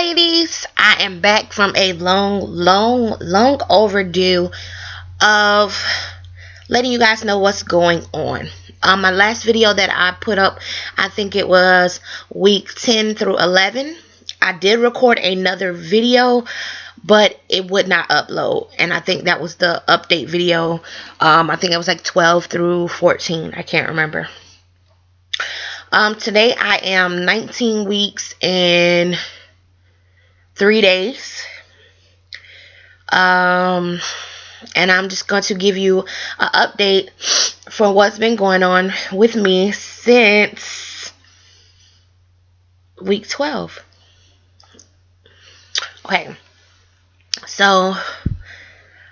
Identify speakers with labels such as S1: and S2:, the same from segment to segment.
S1: ladies, I am back from a long overdue of letting you guys know what's going on. My last video that I put up, I think it was week 10 through 11. I did record another video, but it would not upload, and I think that was the update video. I think it was like 12 through 14. I can't remember. Today I am 19 weeks and 3 days. And I'm just going to give you an update for what's been going on with me since week 12. Okay, so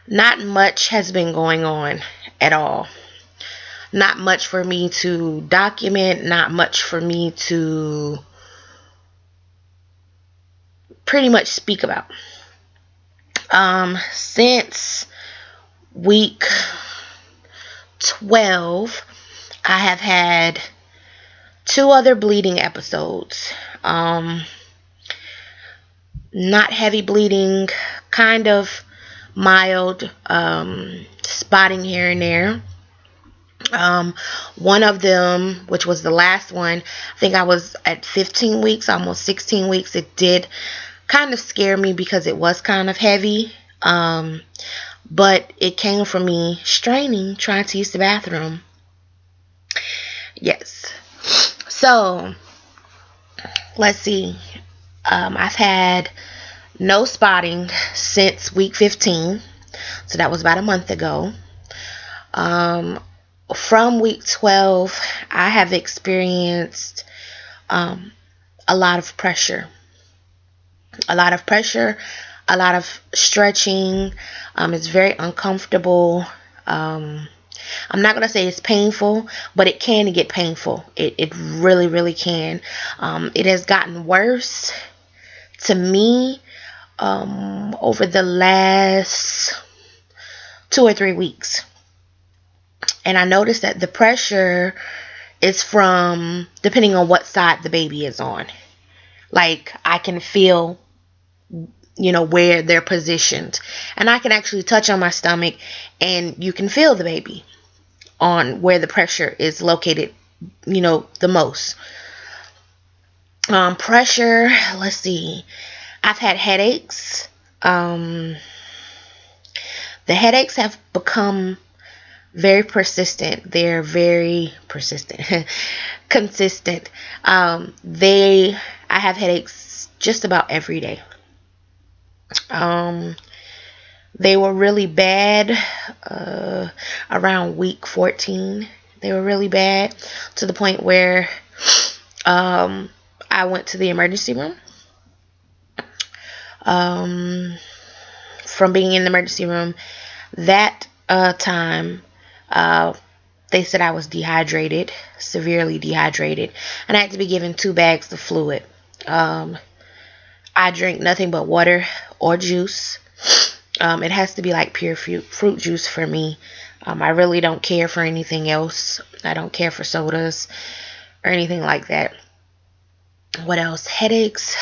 S1: not much has been going on at all. Not much for me to document, not much for me to pretty much speak about. Since week 12, I have had 2 other bleeding episodes. Not heavy bleeding, kind of mild, spotting here and there. One of them, which was the last one, I think I was at 15 weeks, almost 16 weeks. It did kind of scare me because it was kind of heavy. But it came from me straining, trying to use the bathroom. Yes. So, let's see. I've had no spotting since week 15. So that was about a month ago. From week 12, I have experienced a lot of pressure. A lot of pressure, a lot of stretching. It's very uncomfortable. I'm not going to say it's painful, but it can get painful. It really, really can. It has gotten worse to me over the last 2 or 3 weeks. And I noticed that the pressure is from, depending on what side the baby is on. Like, I can feel, where they're positioned. And I can actually touch on my stomach, and you can feel the baby on where the pressure is located, the most. Pressure, let's see. I've had headaches. The headaches have become very persistent. They're very persistent. Consistent. I have headaches just about every day. They were really bad around week 14. They were really bad to the point where I went to the emergency room. From being in the emergency room that time, they said I was dehydrated, severely dehydrated, and I had to be given 2 bags of fluid. I drink nothing but water or juice. It has to be like pure fruit juice for me. I really don't care for anything else. I don't care for sodas or anything like that. What else? Headaches.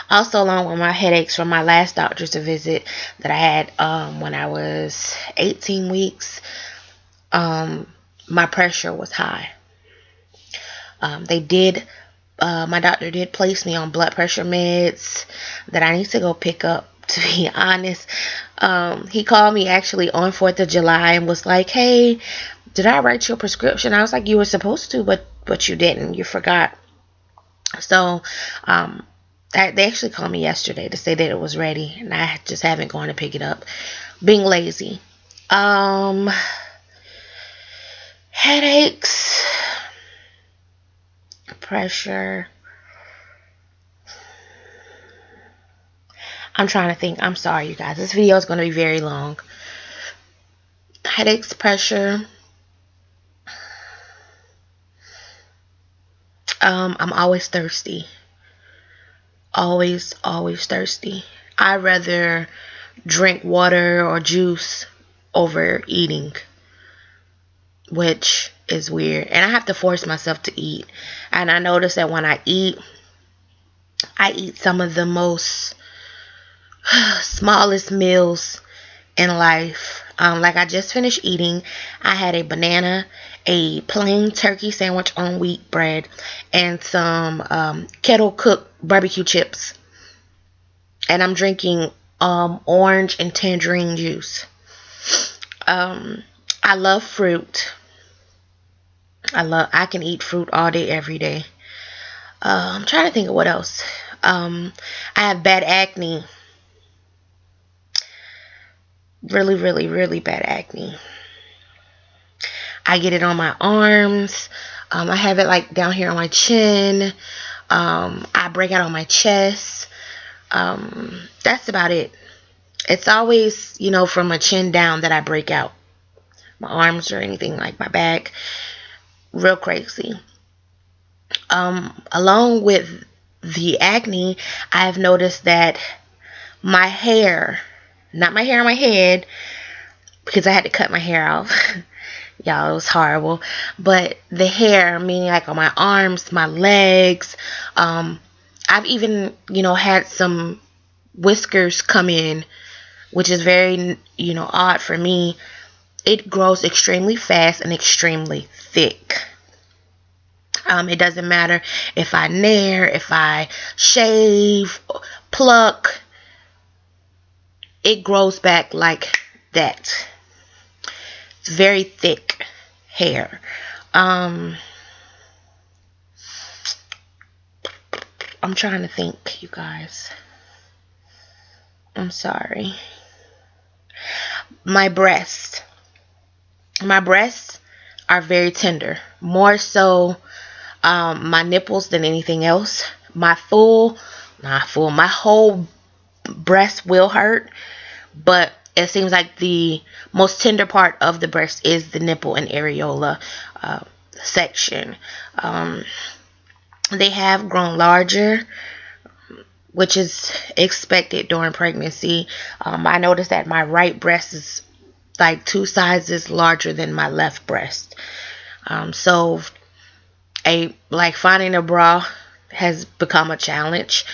S1: Also, along with my headaches from my last doctor's visit that I had when I was 18 weeks, my pressure was high. My doctor did place me on blood pressure meds that I need to go pick up, to be honest. He called me actually on 4th of July and was like, hey, did I write your prescription? I was like, you were supposed to, but you didn't. You forgot. So, they actually called me yesterday to say that it was ready, and I just haven't gone to pick it up. Being lazy. Headaches. Pressure. I'm trying to think. I'm sorry, you guys. This video is going to be very long. Headaches, pressure. I'm always thirsty. Always thirsty. I'd rather drink water or juice over eating, which is weird. And I have to force myself to eat. And I notice that when I eat, I eat some of the most smallest meals in life. Like I just finished eating, I had a banana, a plain turkey sandwich on wheat bread, and some kettle cooked barbecue chips. And I'm drinking orange and tangerine juice. Um, I love fruit. I can eat fruit all day, every day. I'm trying to think of what else. I have bad acne. Really, really, really bad acne. I get it on my arms. I have it like down here on my chin. I break out on my chest. That's about it. It's always, from my chin down that I break out. My arms or anything like my back. Real crazy. Along with the acne, I've noticed that my hair, not my hair on my head, because I had to cut my hair off. Y'all, it was horrible. But the hair, meaning like on my arms, my legs. I've even, had some whiskers come in, which is very, odd for me. It grows extremely fast and extremely thick. It doesn't matter if I nair, if I shave, pluck, it grows back like that. It's very thick hair. I'm trying to think, you guys. I'm sorry. My breasts. My breasts are very tender. More so my nipples than anything else. My whole breast will hurt, but it seems like the most tender part of the breast is the nipple and areola section. They have grown larger, which is expected during pregnancy. I noticed that my right breast is like 2 sizes larger than my left breast. So finding a bra has become a challenge,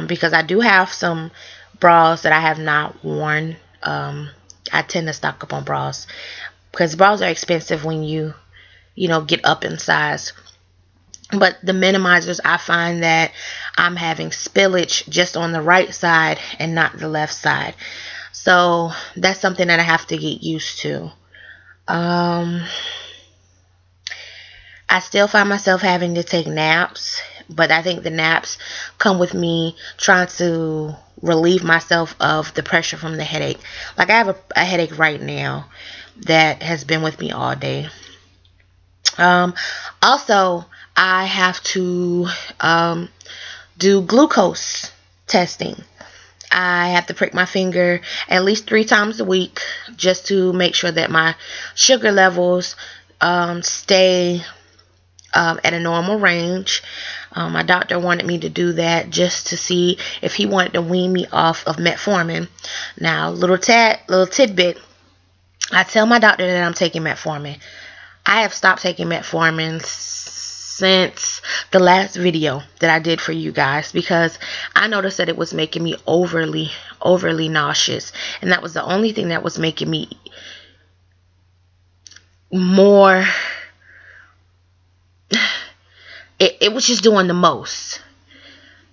S1: because I do have some bras that I have not worn. I tend to stock up on bras because bras are expensive when you get up in size. But the minimizers, I find that I'm having spillage just on the right side and not the left side. So that's something that I have to get used to. I still find myself having to take naps, but I think the naps come with me trying to relieve myself of the pressure from the headache. Like I have a headache right now that has been with me all day. Also, I have to do glucose testing. I have to prick my finger at least 3 times a week just to make sure that my sugar levels stay at a normal range. My doctor wanted me to do that just to see if he wanted to wean me off of metformin. Now, little tidbit, I tell my doctor that I'm taking metformin. I have stopped taking metformin since the last video that I did for you guys, because I noticed that it was making me overly nauseous, and that was the only thing that was making me more. It was just doing the most,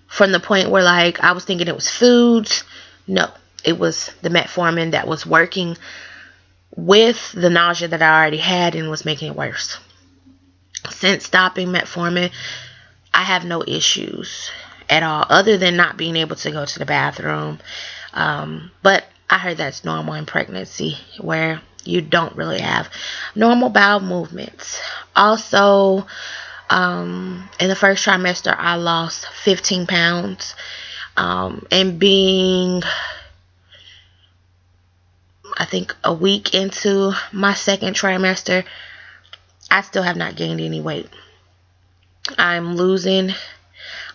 S1: from the point where like I was thinking it was foods. No, it was the metformin that was working with the nausea that I already had and was making it worse. Since stopping metformin, I have no issues at all, other than not being able to go to the bathroom. But I heard that's normal in pregnancy, where you don't really have normal bowel movements. Also, in the first trimester, I lost 15 pounds. And being, I think, a week into my second trimester, I still have not gained any weight. I'm losing,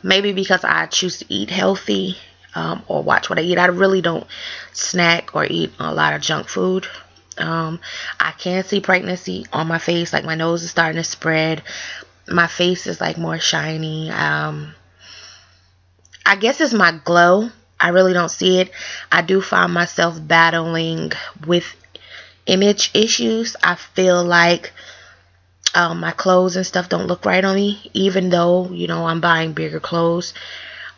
S1: maybe because I choose to eat healthy, or watch what I eat. I really don't snack or eat a lot of junk food. I can see pregnancy on my face, like my nose is starting to spread. My face is like more shiny. I guess it's my glow. I really don't see it. I do find myself battling with image issues. I feel like my clothes and stuff don't look right on me, even though, I'm buying bigger clothes.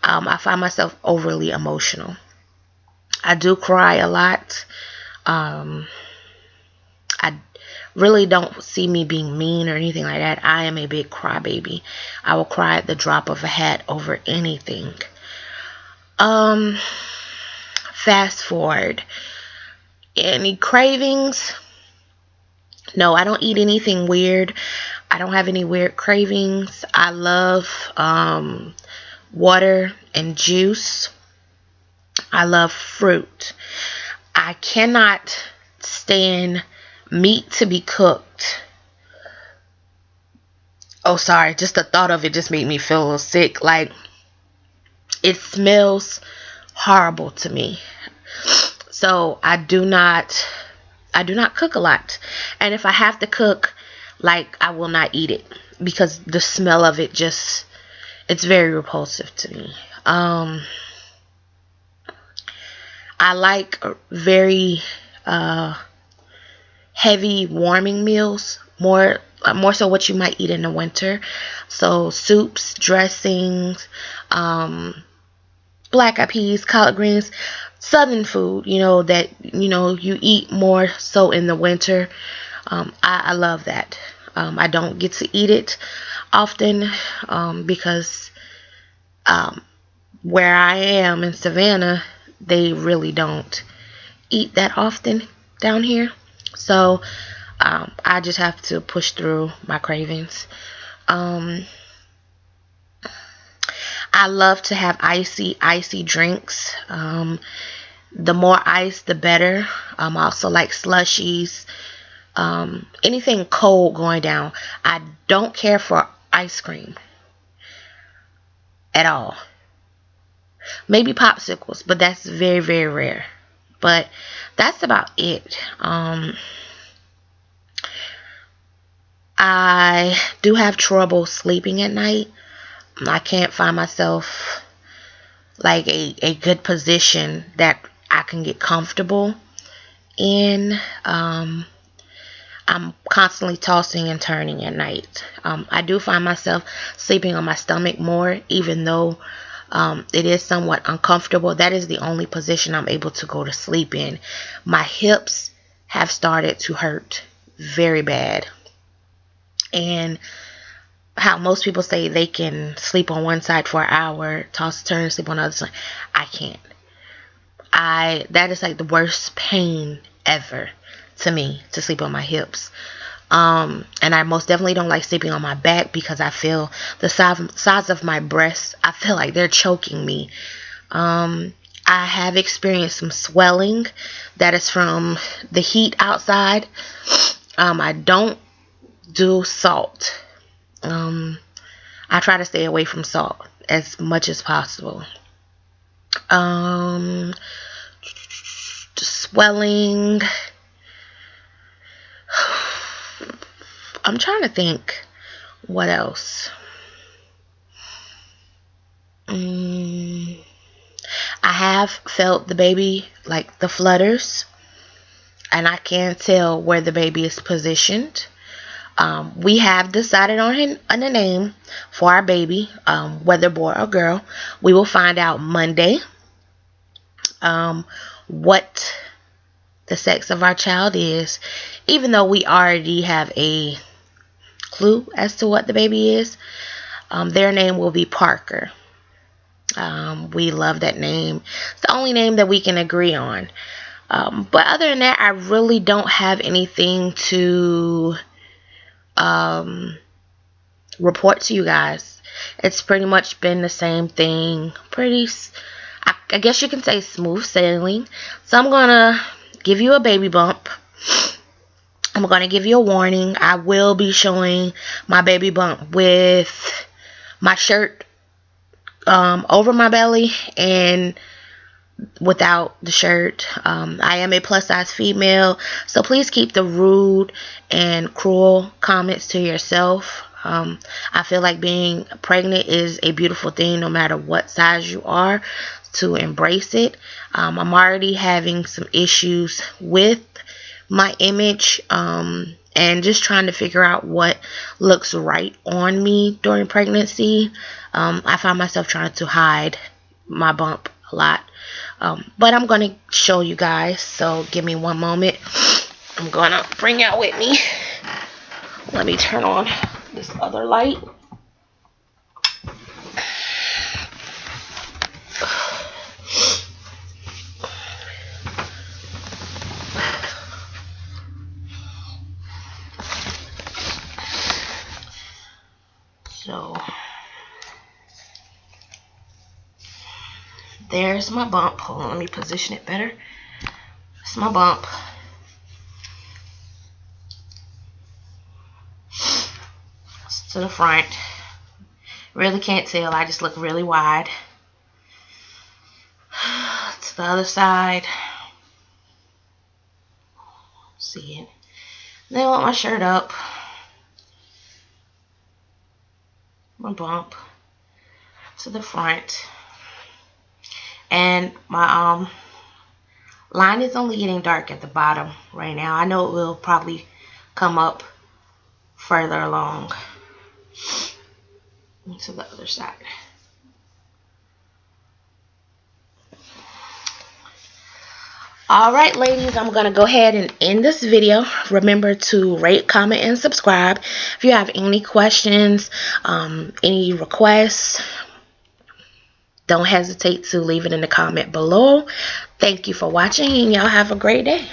S1: I find myself overly emotional. I do cry a lot. Um, I really don't see me being mean or anything like that. I am a big crybaby. I will cry at the drop of a hat over anything. Um, Fast forward. Any cravings? No, I don't eat anything weird. I don't have any weird cravings. I love water and juice. I love fruit. I cannot stand meat to be cooked. Oh, sorry. Just the thought of it just made me feel a little sick. Like, it smells horrible to me. So I do not cook a lot. And if I have to cook, like, I will not eat it because the smell of it just, it's very repulsive to me. I like very heavy warming meals, more so what you might eat in the winter. So soups, dressings, black eyed peas, collard greens, southern food, that you eat more so in the winter. I love that. I don't get to eat it often because where I am in Savannah, they really don't eat that often down here. So I just have to push through my cravings. Um, I love to have icy drinks. The more ice, the better. I also like slushies. Anything cold going down. I don't care for ice cream at all. Maybe popsicles, but that's very, very rare. But that's about it. I do have trouble sleeping at night. I can't find myself like a good position that I can get comfortable in. I'm constantly tossing and turning at night. I do find myself sleeping on my stomach more, even though it is somewhat uncomfortable. That is the only position I'm able to go to sleep in. My hips have started to hurt very bad. And how most people say they can sleep on one side for an hour, toss, turn, sleep on the other side. I can't. That is like the worst pain ever to me, to sleep on my hips. And I most definitely don't like sleeping on my back because I feel the size of my breasts, I feel like they're choking me. I have experienced some swelling that is from the heat outside. I don't do salt. I try to stay away from salt as much as possible. Swelling. I'm trying to think what else. I have felt the baby, like the flutters, and I can tell where the baby is positioned. We have decided on a name for our baby, whether boy or girl. We will find out Monday what the sex of our child is, even though we already have a clue as to what the baby is. Their name will be Parker. We love that name. It's the only name that we can agree on. But other than that, I really don't have anything to report to you guys. It's pretty much been the same thing. I guess you can say smooth sailing. So I'm gonna give you a baby bump. I'm gonna give you a warning. I will be showing my baby bump with my shirt over my belly and without the shirt. I am a plus size female, so please keep the rude and cruel comments to yourself. I feel like being pregnant is a beautiful thing no matter what size you are, to embrace it. I'm already having some issues with my image, and just trying to figure out what looks right on me during pregnancy. I find myself trying to hide my bump a lot. But I'm going to show you guys, so give me one moment. I'm going to bring out with me. Let me turn on this other light. So there's my bump. Hold on, let me position it better. It's my bump. It's to the front. Really can't tell. I just look really wide. To the other side. See it. Then I want my shirt up. My bump to the front. And my line is only getting dark at the bottom right now. I know it will probably come up further along. And to the other side. Alright, ladies, I'm going to go ahead and end this video. Remember to rate, comment, and subscribe. If you have any questions, any requests, don't hesitate to leave it in the comment below. Thank you for watching, and y'all have a great day.